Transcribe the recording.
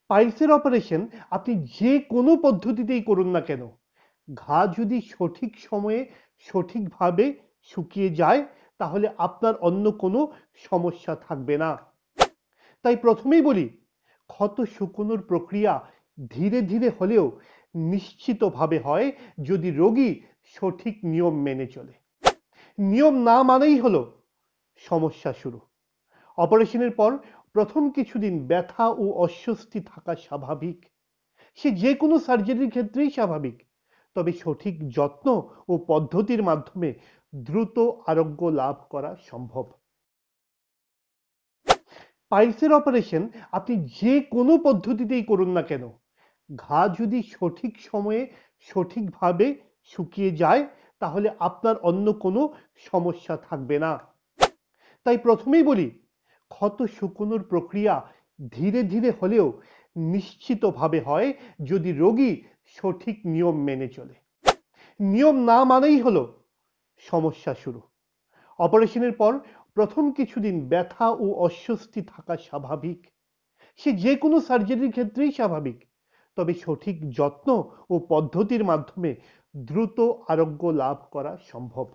পাইলসের operation আপনি যে কোনো পদ্ধতিতেই করুন না কেন, ঘা যদি সঠিক সময়ে সঠিকভাবে শুকিয়ে যায় তাহলে আপনার অন্য কোনো সমস্যা থাকবে না। তাই প্রথমেই বলি, ক্ষত শুকোনোর প্রক্রিয়া ধীরে ধীরে হলেও নিশ্চিতভাবে হয় যদি রোগী সঠিক নিয়ম মেনে চলে। নিয়ম না মানেই হলো সমস্যা শুরু। অপারেশনের পর প্রথম কিছুদিন ব্যথা ও অস্বস্তি থাকা স্বাভাবিক। সে যে কোনো সার্জারির ক্ষেত্রেই স্বাভাবিক। তবে সঠিক যত্ন ও পদ্ধতির মাধ্যমে দ্রুত আরোগ্য লাভ করা সম্ভব। পাইলসের অপারেশন আপনি যে কোনো পদ্ধতিতেই করুন না কেন, ঘা যদি সঠিক সময়ে সঠিকভাবে শুকিয়ে যায় তাহলে আপনার অন্য কোনো সমস্যা থাকবে না। তাই প্রথমেই বলি, ক্ষত শুকোনোর প্রক্রিয়া ধীরে ধীরে হলেও নিশ্চিতভাবে হয় যদি রোগী সঠিক নিয়ম মেনে চলে। নিয়ম না মানেই হলো সমস্যা শুরু। অপারেশনের পর প্রথম কিছুদিন ব্যথা ও অস্বস্তি থাকা স্বাভাবিক। সে যে কোনো সার্জারির ক্ষেত্রেই স্বাভাবিক। তবে সঠিক যত্ন ও পদ্ধতির মাধ্যমে দ্রুত আরোগ্য লাভ করা সম্ভব।